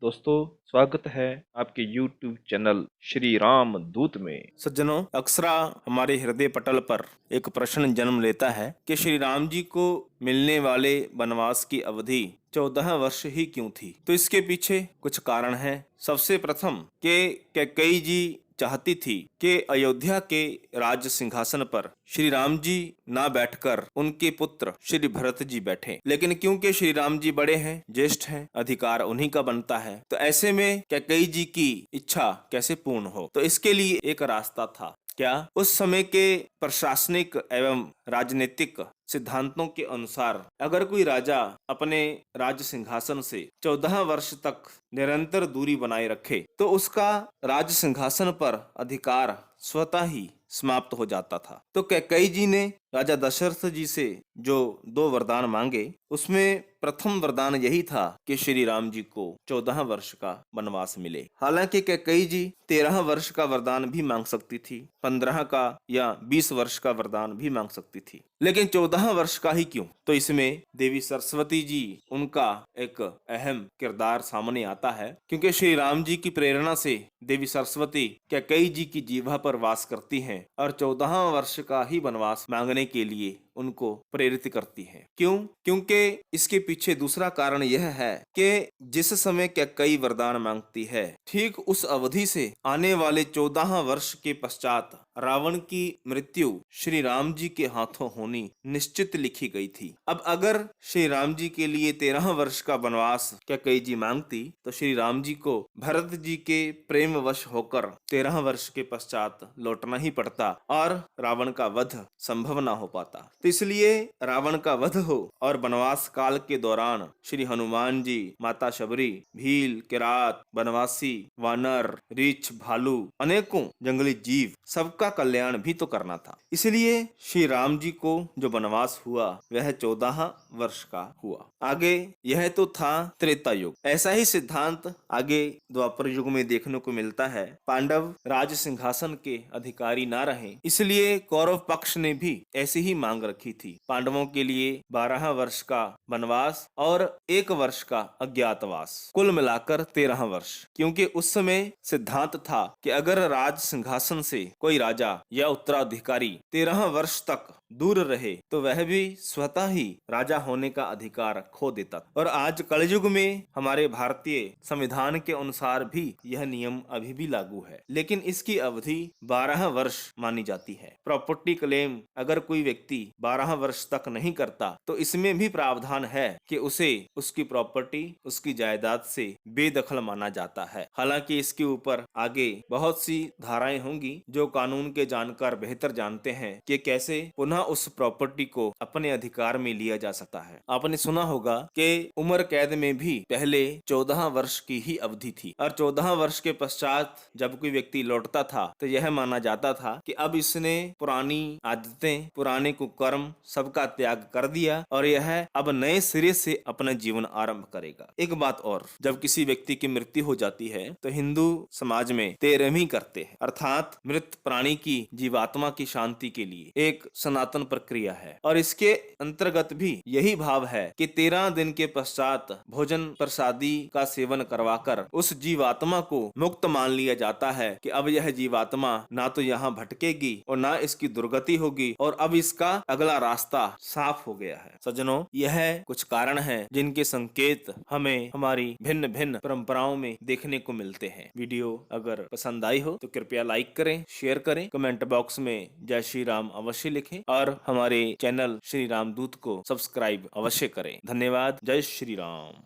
दोस्तों, स्वागत है आपके YouTube चैनल श्री राम दूत में। सज्जनों, अक्सरा हमारे हृदय पटल पर एक प्रश्न जन्म लेता है कि श्री राम जी को मिलने वाले वनवास की अवधि 14 वर्ष ही क्यों थी। तो इसके पीछे कुछ कारण हैं। सबसे प्रथम कि कैकेयी जी चाहती थी कि अयोध्या के राज सिंहासन पर श्री राम जी ना बैठकर उनके पुत्र श्री भरत जी बैठे, लेकिन क्योंकि श्री राम जी बड़े हैं, ज्येष्ठ हैं, अधिकार उन्हीं का बनता है, तो ऐसे में कैकेयी जी की इच्छा कैसे पूर्ण हो। तो इसके लिए एक रास्ता था। क्या उस समय के प्रशासनिक एवं राजनीतिक सिद्धांतों के अनुसार अगर कोई राजा अपने राज सिंहासन से 14 वर्ष तक निरंतर दूरी बनाए रखे तो उसका राज सिंहासन पर अधिकार स्वतः ही समाप्त हो जाता था। तो कैकेयी जी ने राजा दशरथ जी से जो 2 वरदान मांगे, उसमें प्रथम वरदान यही था कि श्री राम जी को 14 वर्ष का वनवास मिले। हालांकि कैकेयी जी 13 वर्ष का वरदान भी मांग सकती थी, 15 का या 20 वर्ष का वरदान भी मांग सकती थी, लेकिन 14 वर्ष का ही क्यों? तो इसमें देवी सरस्वती जी उनका एक अहम किरदार सामने आता है, क्योंकि श्री राम जी की प्रेरणा से देवी सरस्वती कैकेयी जी की जीवा पर वास करती हैं और 14 वर्ष का ही वनवास मांगने के लिए उनको प्रेरित करती हैं। क्यों? क्योंकि इसके पीछे दूसरा कारण यह है कि जिस समय कैकेयी वरदान मांगती है, ठीक उस अवधि से आने वाले 14 वर्ष के पश्चात रावण की मृत्यु श्री राम जी के हाथों होनी निश्चित लिखी गई थी। अब अगर श्री राम जी के लिए 13 वर्ष का वनवास कैकेयी जी मांगती तो श्री राम जी को भरत जी के प्रेम वश होकर 13 वर्ष के पश्चात लौटना ही पड़ता और रावण का वध संभव ना हो पाता। तो इसलिए रावण का वध हो और वनवास काल के दौरान श्री हनुमान जी, माता शबरी, भील, किरात, वनवासी, वानर, रीछ, भालू, अनेकों जंगली जीव, सबका कल्याण भी तो करना था। इसलिए श्री राम जी को जो वनवास हुआ वह 14 वर्ष का हुआ। आगे यह तो था त्रेता युग। ऐसा ही सिद्धांत आगे द्वापर युग में देखने को मिलता है। पांडव राज सिंहासन के अधिकारी ना रहे, इसलिए कौरव पक्ष ने भी ऐसी ही मांग रखी थी। पांडवों के लिए 12 वर्ष का वनवास और 1 वर्ष का अज्ञातवास, कुल मिलाकर 13 वर्ष। क्योंकि उस समय सिद्धांत था कि अगर राज सिंहासन से कोई राजा या उत्तराधिकारी 13 वर्ष तक दूर रहे तो वह भी स्वतः ही राजा होने का अधिकार खो देता। और आज कलयुग में हमारे भारतीय संविधान के अनुसार भी यह नियम अभी भी लागू है, लेकिन इसकी अवधि 12 वर्ष मानी जाती है। प्रॉपर्टी क्लेम अगर कोई व्यक्ति 12 वर्ष तक नहीं करता तो इसमें भी प्रावधान है कि उसे उसकी प्रॉपर्टी, उसकी जायदाद से बेदखल माना जाता है। हालांकि इसके ऊपर आगे बहुत सी धाराएं होंगी जो कानून के जानकार बेहतर जानते हैं कि कैसे पुनः उस प्रॉपर्टी को अपने अधिकार में लिया जा सकता है। आपने सुना होगा कि उम्र कैद में भी पहले 14 वर्ष की ही अवधि थी और 14 वर्ष के पश्चात जब कोई व्यक्ति लौटता था तो यह माना जाता था कि अब इसने पुरानी आदतें, पुराने कुकर्म सबका त्याग कर दिया और यह अब नए सिरे से अपना जीवन आरंभ करेगा। एक बात और, जब किसी व्यक्ति की मृत्यु हो जाती है तो हिंदू समाज में तेरहवीं करते हैं, अर्थात मृत प्राणी की जीवात्मा की शांति के लिए एक सनातन प्रक्रिया है और इसके अंतर्गत भी यही भाव है कि 13 दिन के पश्चात भोजन प्रसादी का सेवन करवाकर उस जीवात्मा को मुक्त मान लिया जाता है कि अब यह जीवात्मा ना तो यहाँ भटकेगी और ना इसकी दुर्गति होगी और अब इसका अगला रास्ता साफ हो गया है। सज्जनों, यह कुछ कारण हैं जिनके संकेत हमें हमारी भिन्न भिन्न परंपराओं में देखने को मिलते हैं। वीडियो अगर पसंद आई हो तो कृपया लाइक करें, शेयर करें, कमेंट बॉक्स में जय श्री राम अवश्य लिखें और हमारे चैनल श्री राम दूत को सब्सक्राइब अवश्य करें। धन्यवाद। जय श्री राम।